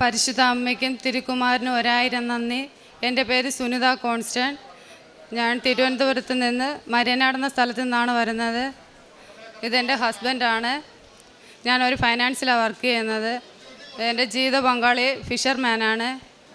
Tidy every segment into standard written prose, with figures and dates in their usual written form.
പരിശുദ്ധ അമ്മയ്ക്കും തിരുക്കുമാരനും 1000 നന്ദി. എൻ്റെ പേര് സുനിത കോൺസ്റ്റൻ. ഞാൻ തിരുവനന്തപുരത്ത് നിന്ന് മരിയനാട് എന്ന സ്ഥലത്തു നിന്നാണ് വരുന്നത്. ഇതെൻ്റെ ഹസ്ബൻഡാണ്. ഞാനൊരു ഫൈനാൻസിലാണ് വർക്ക് ചെയ്യുന്നത്. എൻ്റെ ജീവിത പങ്കാളി ഫിഷർമാനാണ്.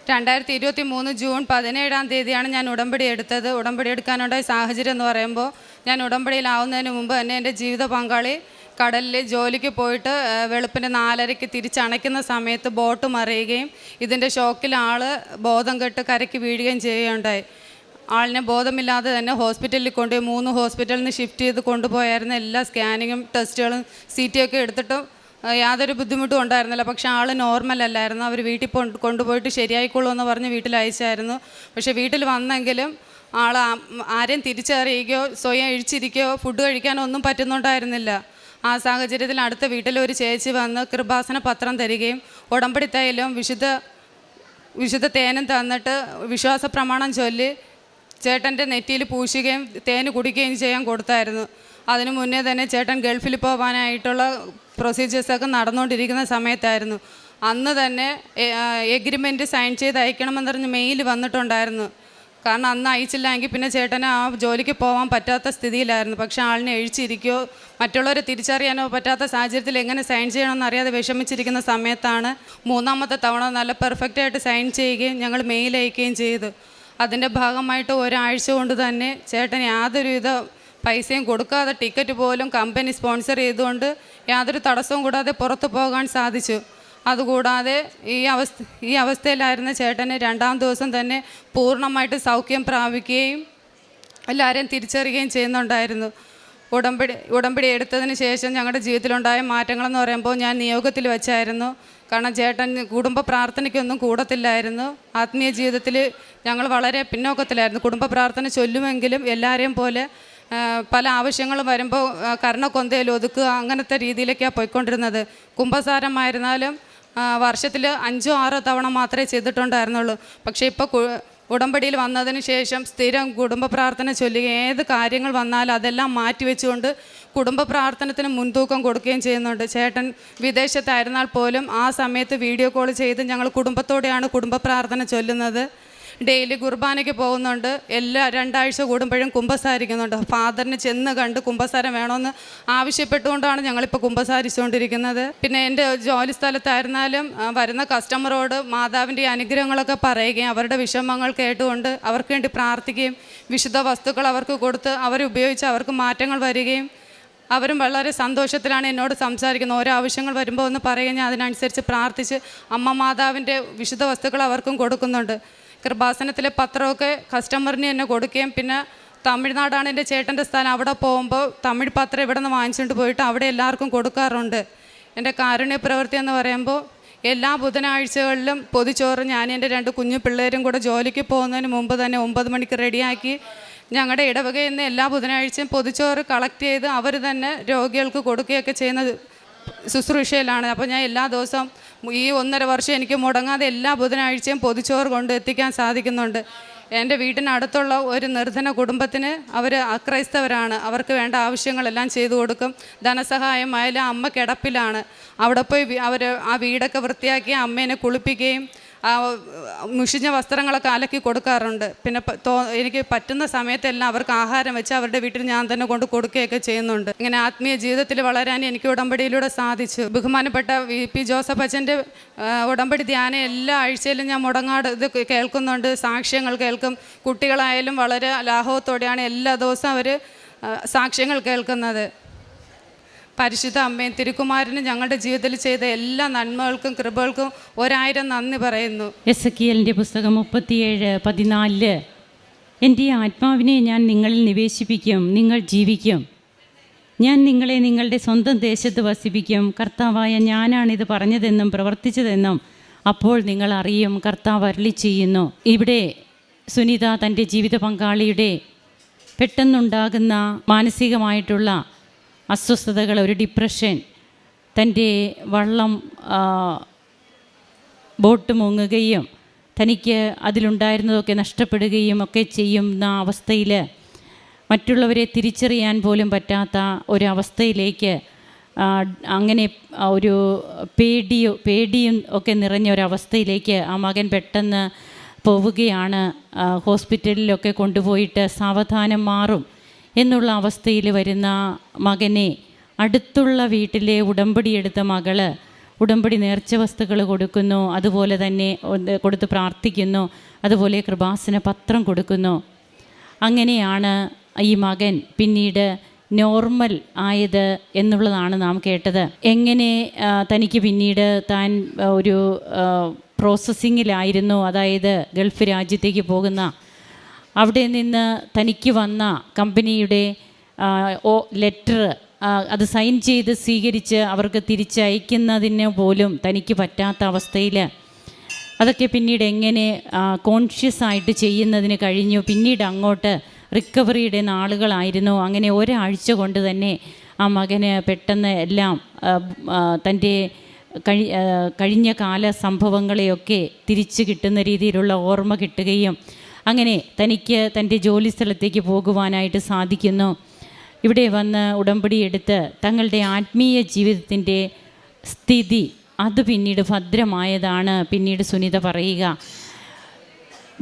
2023 ജൂൺ 17 ഞാൻ ഉടമ്പടി എടുത്തത്. ഉടമ്പടി എടുക്കാനുണ്ടായ സാഹചര്യം എന്ന് പറയുമ്പോൾ, ഞാൻ ഉടമ്പടിയിലാവുന്നതിന് മുമ്പ് തന്നെ എൻ്റെ ജീവിത പങ്കാളി കടലിൽ ജോലിക്ക് പോയിട്ട് വെളുപ്പിന് 4:30 തിരിച്ചണയ്ക്കുന്ന സമയത്ത് ബോട്ട് മറിയുകയും ഇതിൻ്റെ ഷോക്കിൽ ആൾ ബോധം കെട്ട് കരയ്ക്ക് വീഴുകയും ചെയ്യുകയുണ്ടായി. ആളിനെ ബോധമില്ലാതെ തന്നെ ഹോസ്പിറ്റലിൽ കൊണ്ടുപോയി 3 ഹോസ്പിറ്റലിൽ നിന്ന് ഷിഫ്റ്റ് ചെയ്ത് കൊണ്ടുപോയായിരുന്നു. എല്ലാ സ്കാനിങ്ങും ടെസ്റ്റുകളും CT ഒക്കെ എടുത്തിട്ടും യാതൊരു ബുദ്ധിമുട്ടും ഉണ്ടായിരുന്നില്ല. പക്ഷേ ആൾ നോർമൽ അല്ലായിരുന്നു. അവർ വീട്ടിൽ കൊണ്ടുപോയിട്ട് ശരിയായിക്കോളൂ എന്ന് പറഞ്ഞ് വീട്ടിൽ അയച്ചായിരുന്നു. പക്ഷേ വീട്ടിൽ വന്നെങ്കിലും ആൾ ആരെയും തിരിച്ചറിയുകയോ സ്വയം ഇഴിച്ചിരിക്കുകയോ ഫുഡ് കഴിക്കാനോ ഒന്നും പറ്റുന്നുണ്ടായിരുന്നില്ല. ആ സാഹചര്യത്തിൽ അടുത്ത വീട്ടിൽ ഒരു ചേച്ചി വന്ന് കൃപാസന പത്രം തരികയും ഉടമ്പടി തൈലവും വിശുദ്ധ തേനും തന്നിട്ട് വിശ്വാസ പ്രമാണം ചൊല്ലി ചേട്ടൻ്റെ നെറ്റിയിൽ പൂശുകയും തേന് കുടിക്കുകയും ചെയ്യാൻ കൊടുത്തായിരുന്നു. അതിനു മുന്നേ തന്നെ ചേട്ടൻ ഗൾഫിൽ പോകാനായിട്ടുള്ള പ്രൊസീജിയേഴ്സൊക്കെ നടന്നുകൊണ്ടിരിക്കുന്ന സമയത്തായിരുന്നു. അന്ന് തന്നെ എഗ്രിമെൻറ്റ് സൈൻ ചെയ്ത് അയക്കണമെന്ന് പറഞ്ഞ് മെയിൽ വന്നിട്ടുണ്ടായിരുന്നു. കാരണം അന്ന് അയച്ചില്ലെങ്കിൽ പിന്നെ ചേട്ടന് ആ ജോലിക്ക് പോകാൻ പറ്റാത്ത സ്ഥിതിയിലായിരുന്നു. പക്ഷേ ആളിനെ എഴിച്ചിരിക്കുകയോ മറ്റുള്ളവരെ തിരിച്ചറിയാനോ പറ്റാത്ത സാഹചര്യത്തിൽ എങ്ങനെ സൈൻ ചെയ്യണമെന്ന് അറിയാതെ വിഷമിച്ചിരിക്കുന്ന സമയത്താണ് 3ാമത്തെ തവണ നല്ല പെർഫെക്റ്റായിട്ട് സൈൻ ചെയ്യുകയും ഞങ്ങൾ മെയിൽ അയക്കുകയും ചെയ്തു. അതിൻ്റെ ഭാഗമായിട്ട് ഒരാഴ്ച കൊണ്ട് തന്നെ ചേട്ടൻ യാതൊരുവിധ പൈസയും കൊടുക്കാതെ ടിക്കറ്റ് പോലും കമ്പനി സ്പോൺസർ ചെയ്തുകൊണ്ട് യാതൊരു തടസ്സവും കൂടാതെ പുറത്തു പോകാൻ സാധിച്ചു. അതുകൂടാതെ ഈ അവസ്ഥയിലായിരുന്ന ചേട്ടന് 2ാം ദിവസം തന്നെ പൂർണ്ണമായിട്ട് സൗഖ്യം പ്രാപിക്കുകയും എല്ലാവരെയും തിരിച്ചറിയുകയും ചെയ്യുന്നുണ്ടായിരുന്നു. ഉടമ്പടി എടുത്തതിന് ശേഷം ഞങ്ങളുടെ ജീവിതത്തിലുണ്ടായ മാറ്റങ്ങളെന്ന് പറയുമ്പോൾ, ഞാൻ നിയോഗത്തിൽ വെച്ചായിരുന്നു. കാരണം ചേട്ടൻ കുടുംബ പ്രാർത്ഥനയ്ക്കൊന്നും കൂടത്തില്ലായിരുന്നു. ആത്മീയ ജീവിതത്തിൽ ഞങ്ങൾ വളരെ പിന്നോക്കത്തിലായിരുന്നു. കുടുംബ പ്രാർത്ഥന ചൊല്ലുമെങ്കിലും എല്ലാവരെയും പോലെ പല ആവശ്യങ്ങളും വരുമ്പോൾ കർണക്കൊന്തയിൽ ഒതുക്കുക, അങ്ങനത്തെ രീതിയിലേക്കാണ് പോയിക്കൊണ്ടിരുന്നത്. കുംഭസാരമായിരുന്നാലും വർഷത്തിൽ 5-6 തവണ മാത്രമേ ചെയ്തിട്ടുണ്ടായിരുന്നുള്ളൂ. പക്ഷേ ഇപ്പോൾ ഉടമ്പടിയിൽ വന്നതിന് ശേഷം സ്ഥിരം കുടുംബ പ്രാർത്ഥന ചൊല്ലുക, ഏത് കാര്യങ്ങൾ വന്നാലും അതെല്ലാം മാറ്റിവെച്ചുകൊണ്ട് കുടുംബ പ്രാർത്ഥനത്തിന് മുൻതൂക്കം കൊടുക്കുകയും ചെയ്യുന്നുണ്ട്. ചേട്ടൻ വിദേശത്തായിരുന്നാൽ പോലും ആ സമയത്ത് വീഡിയോ കോൾ ചെയ്ത് ഞങ്ങൾ കുടുംബത്തോടെയാണ് കുടുംബ പ്രാർത്ഥന ചൊല്ലുന്നത്. ഡെയിലി കുർബാനയ്ക്ക് പോകുന്നുണ്ട്. എല്ലാ 2 ആഴ്ച കൂടുമ്പോഴും കുമ്പസാരിക്കുന്നുണ്ട്. ഫാദറിന് ചെന്ന് കണ്ട് കുമ്പസാരം വേണമെന്ന് ആവശ്യപ്പെട്ടുകൊണ്ടാണ് ഞങ്ങളിപ്പോൾ കുമ്പസാരിച്ചുകൊണ്ടിരിക്കുന്നത്. പിന്നെ എൻ്റെ ജോലി സ്ഥലത്തായിരുന്നാലും വരുന്ന കസ്റ്റമറോട് മാതാവിൻ്റെ അനുഗ്രഹങ്ങളൊക്കെ പറയുകയും അവരുടെ വിഷമങ്ങൾ കേട്ടുകൊണ്ട് അവർക്ക് വേണ്ടി പ്രാർത്ഥിക്കുകയും വിശുദ്ധ വസ്തുക്കൾ അവർക്ക് കൊടുത്ത് അവരുപയോഗിച്ച് അവർക്ക് മാറ്റങ്ങൾ വരികയും അവരും വളരെ സന്തോഷത്തിലാണ് എന്നോട് സംസാരിക്കുന്നത്. ഓരോ ആവശ്യങ്ങൾ വരുമ്പോൾ ഒന്ന് പറയുകയും ഞാൻ അതിനനുസരിച്ച് പ്രാർത്ഥിച്ച് അമ്മ മാതാവിൻ്റെ വിശുദ്ധ വസ്തുക്കൾ അവർക്കും കൊടുക്കുന്നുണ്ട്. കൃപാസനത്തിലെ പത്രമൊക്കെ കസ്റ്റമറിന് തന്നെ കൊടുക്കുകയും പിന്നെ തമിഴ്നാടാണ് എൻ്റെ ചേട്ടൻ്റെ സ്ഥലം. അവിടെ പോകുമ്പോൾ തമിഴ് പത്രം ഇവിടെ നിന്ന് വാങ്ങിച്ചുകൊണ്ട് പോയിട്ട് അവിടെ എല്ലാവർക്കും കൊടുക്കാറുണ്ട്. എൻ്റെ കാരുണ്യ പ്രവൃത്തി എന്ന് പറയുമ്പോൾ എല്ലാ ബുധനാഴ്ചകളിലും പൊതിച്ചോറ് ഞാൻ എൻ്റെ 2 കുഞ്ഞു പിള്ളേരും കൂടെ ജോലിക്ക് പോകുന്നതിന് മുമ്പ് തന്നെ 9 മണിക്ക് റെഡിയാക്കി ഞങ്ങളുടെ ഇടവകയിൽ നിന്ന് എല്ലാ ബുധനാഴ്ചയും പൊതിച്ചോറ് കളക്ട് ചെയ്ത് അവർ തന്നെ രോഗികൾക്ക് കൊടുക്കുകയൊക്കെ ചെയ്യുന്ന ശുശ്രൂഷയിലാണ്. അപ്പോൾ ഞാൻ എല്ലാ ദിവസവും ഈ 1.5 വർഷം എനിക്ക് മുടങ്ങാതെ എല്ലാ ബുധനാഴ്ചയും പൊതിച്ചോറ് കൊണ്ട് എത്തിക്കാൻ സാധിക്കുന്നുണ്ട്. എൻ്റെ വീട്ടിനടുത്തുള്ള ഒരു നിർധന കുടുംബത്തിന് അവർ അക്രൈസ്തവരാണ്. അവർക്ക് വേണ്ട ആവശ്യങ്ങളെല്ലാം ചെയ്തു കൊടുക്കും. ധനസഹായമായാലും അമ്മ കിടപ്പിലാണ്. അവിടെ പോയി അവർ ആ വീടൊക്കെ വൃത്തിയാക്കി അമ്മേനെ കുളിപ്പിക്കുകയും മുഷിഞ്ഞ വസ്ത്രങ്ങളൊക്കെ അലക്കി കൊടുക്കാറുണ്ട്. പിന്നെ എനിക്ക് പറ്റുന്ന സമയത്തെല്ലാം അവർക്ക് ആഹാരം വെച്ച് അവരുടെ വീട്ടിൽ ഞാൻ തന്നെ കൊണ്ട് കൊടുക്കുകയൊക്കെ ചെയ്യുന്നുണ്ട്. ഇങ്ങനെ ആത്മീയ ജീവിതത്തിൽ വളരാൻ എനിക്ക് ഉടമ്പടിയിലൂടെ സാധിച്ചു. ബഹുമാനപ്പെട്ട VP ജോസഫ് അച്ഛൻ്റെ ഉടമ്പടി ധ്യാനം എല്ലാ ആഴ്ചയിലും ഞാൻ മുടങ്ങാട് ഇത് കേൾക്കുന്നുണ്ട്. സാക്ഷ്യങ്ങൾ കേൾക്കും. കുട്ടികളായാലും വളരെ ലാഘവത്തോടെയാണ് എല്ലാ ദിവസവും അവർ സാക്ഷ്യങ്ങൾ കേൾക്കുന്നത്. പരിശുദ്ധ അമ്മയും തിരുക്കുമാരനും ഞങ്ങളുടെ ജീവിതത്തിൽ ചെയ്ത എല്ലാ നന്മകൾക്കും കൃപകൾക്കും 1000 നന്ദി പറയുന്നു. എസെക്കിയേലിൻ്റെ പുസ്തകം 37:14 എൻ്റെ ആത്മാവിനെ ഞാൻ നിങ്ങളിൽ നിവേശിപ്പിക്കും, നിങ്ങൾ ജീവിക്കും. ഞാൻ നിങ്ങളെ നിങ്ങളുടെ സ്വന്തം ദേശത്ത് വസിപ്പിക്കും. കർത്താവായ ഞാനാണിത് പറഞ്ഞതെന്നും പ്രവർത്തിച്ചതെന്നും അപ്പോൾ നിങ്ങൾ അറിയും, കർത്താവ് അരുളി ചെയ്യുന്നു. ഇവിടെ സുനിത തൻ്റെ ജീവിത പങ്കാളിയുടെ പെട്ടെന്നുണ്ടാകുന്ന മാനസികമായിട്ടുള്ള അസ്വസ്ഥതകൾ, ഒരു ഡിപ്രഷൻ, തൻ്റെ വള്ളം ബോട്ട് മുങ്ങുകയും തനിക്ക് അതിലുണ്ടായിരുന്നതൊക്കെ നഷ്ടപ്പെടുകയും ഒക്കെ ചെയ്യുന്ന അവസ്ഥയിൽ മറ്റുള്ളവരെ തിരിച്ചറിയാൻ പോലും പറ്റാത്ത ഒരവസ്ഥയിലേക്ക് അങ്ങനെ ഒരു പേടിയും ഒക്കെ നിറഞ്ഞ ഒരവസ്ഥയിലേക്ക് ആ മകൻ പെട്ടെന്ന് പോവുകയാണ്. ഹോസ്പിറ്റലിലൊക്കെ കൊണ്ടുപോയിട്ട് സാവധാനം മാറും എന്നുള്ള അവസ്ഥയിൽ വരുന്ന മകനെ അടുത്തുള്ള വീട്ടിലെ ഉടമ്പടിയെടുത്ത മകള് ഉടമ്പടി നേർച്ച വസ്തുക്കൾ കൊടുക്കുന്നു, അതുപോലെ തന്നെ കൊടുത്ത് പ്രാർത്ഥിക്കുന്നു, അതുപോലെ കൃപാസന പത്രം കൊടുക്കുന്നു. അങ്ങനെയാണ് ഈ മകൻ പിന്നീട് നോർമൽ ആയത് എന്നുള്ളതാണ് നാം കേട്ടത്. എങ്ങനെ തനിക്ക് പിന്നീട് താൻ ഒരു പ്രോസസ്സിങ്ങിലായിരുന്നു, അതായത് ഗൾഫ് രാജ്യത്തേക്ക് പോകുന്ന, അവിടെ നിന്ന് തനിക്ക് വന്ന കമ്പനിയുടെ ലെറ്റർ അത് സൈൻ ചെയ്ത് സ്വീകരിച്ച് അവർക്ക് തിരിച്ചയക്കുന്നതിന് പോലും തനിക്ക് പറ്റാത്ത അവസ്ഥയിൽ അതൊക്കെ പിന്നീട് എങ്ങനെ കോൺഷ്യസ് ആയിട്ട് ചെയ്യുന്നതിന് കഴിഞ്ഞു. പിന്നീട് അങ്ങോട്ട് റിക്കവറിയുടെ നാളുകളായിരുന്നു. അങ്ങനെ ഒരാഴ്ച കൊണ്ട് തന്നെ ആ മകന് പെട്ടെന്ന് എല്ലാം തൻ്റെ കഴിഞ്ഞ കാല സംഭവങ്ങളെയൊക്കെ തിരിച്ചു കിട്ടുന്ന രീതിയിലുള്ള ഓർമ്മ കിട്ടുകയും അങ്ങനെ തനിക്ക് തൻ്റെ ജോലി സ്ഥലത്തേക്ക് പോകുവാനായിട്ട് സാധിക്കുന്നു. ഇവിടെ വന്ന് ഉടമ്പടി എടുത്ത് തങ്ങളുടെ ആത്മീയ ജീവിതത്തിൻ്റെ സ്ഥിതി അത് പിന്നീട് ഭദ്രമായതാണ് പിന്നീട് സുനിത പറയുക.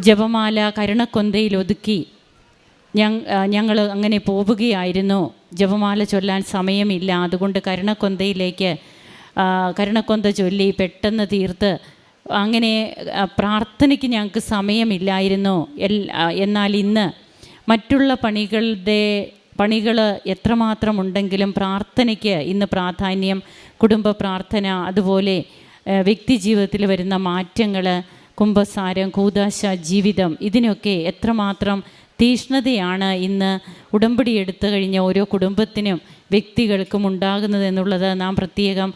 ജപമാല കരുണക്കൊന്തയിൽ ഒതുക്കി ഞങ്ങൾ അങ്ങനെ പോവുകയായിരുന്നു. ജപമാല ചൊല്ലാൻ സമയമില്ല, അതുകൊണ്ട് കരുണക്കൊന്തയിലേക്ക് കരുണക്കൊന്ത ചൊല്ലി പെട്ടെന്ന് തീർത്ത് അങ്ങനെ പ്രാർത്ഥനയ്ക്ക് ഞങ്ങൾക്ക് സമയമില്ലായിരുന്നു. എന്നാൽ ഇന്ന് മറ്റുള്ള പണികൾ എത്രമാത്രം ഉണ്ടെങ്കിലും പ്രാർത്ഥനയ്ക്ക് ഇന്ന് പ്രാധാന്യം. കുടുംബ പ്രാർത്ഥന, അതുപോലെ വ്യക്തി ജീവിതത്തിൽ വരുന്ന മാറ്റങ്ങൾ, കുംഭസാരം, കൂദാശ ജീവിതം, ഇതിനൊക്കെ എത്രമാത്രം തീഷ്ണതയാണ് ഇന്ന് ഉടമ്പടി എടുത്തു കഴിഞ്ഞ ഓരോ കുടുംബത്തിനും വ്യക്തികൾക്കും ഉണ്ടാകുന്നത് എന്നുള്ളത് നാം പ്രത്യേകം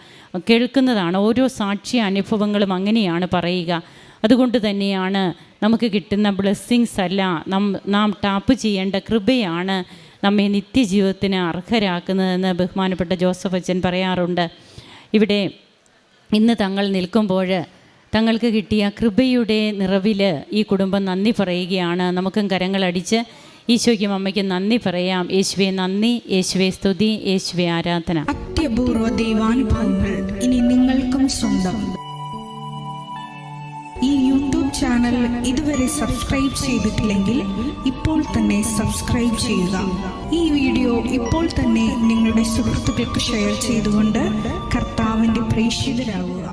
കേൾക്കുന്നതാണ്. ഓരോ സാക്ഷ്യ അനുഭവങ്ങളും അങ്ങനെയാണ് പറയുക. അതുകൊണ്ട് തന്നെയാണ് നമുക്ക് കിട്ടുന്ന ബ്ലെസ്സിങ്സ് അല്ല, നാം ടാപ്പ് ചെയ്യേണ്ട കൃപയാണ് നമ്മെ നിത്യജീവിതത്തിന് അർഹരാക്കുന്നതെന്ന് ബഹുമാനപ്പെട്ട ജോസഫ് അച്ഛൻ പറയാറുണ്ട്. ഇവിടെ ഇന്ന് തങ്ങൾ നിൽക്കുമ്പോൾ തങ്ങൾക്ക് കിട്ടിയ കൃപയുടെ നിറവിൽ ഈ കുടുംബം നന്ദി പറയുകയാണ്. നമുക്കും കരങ്ങളടിച്ച് ഈശോയ്ക്കും അമ്മയ്ക്കും നന്ദി പറയാം. യേശുവേ നന്ദി, യേശുവേ സ്തുതി, യേശുവേ ആരാധന. അത്യപൂർവ ദൈവാനുഭവങ്ങൾ ഇനി നിങ്ങൾക്കും സ്വന്തം. ഈ യൂട്യൂബ് ചാനൽ ഇതുവരെ സബ്സ്ക്രൈബ് ചെയ്തിട്ടില്ലെങ്കിൽ ഇപ്പോൾ തന്നെ സബ്സ്ക്രൈബ് ചെയ്യുക. ഈ വീഡിയോ ഇപ്പോൾ തന്നെ നിങ്ങളുടെ സുഹൃത്തുക്കൾക്ക് ഷെയർ ചെയ്തുകൊണ്ട് കർത്താവിൻ്റെ പ്രേക്ഷിതരാകുക.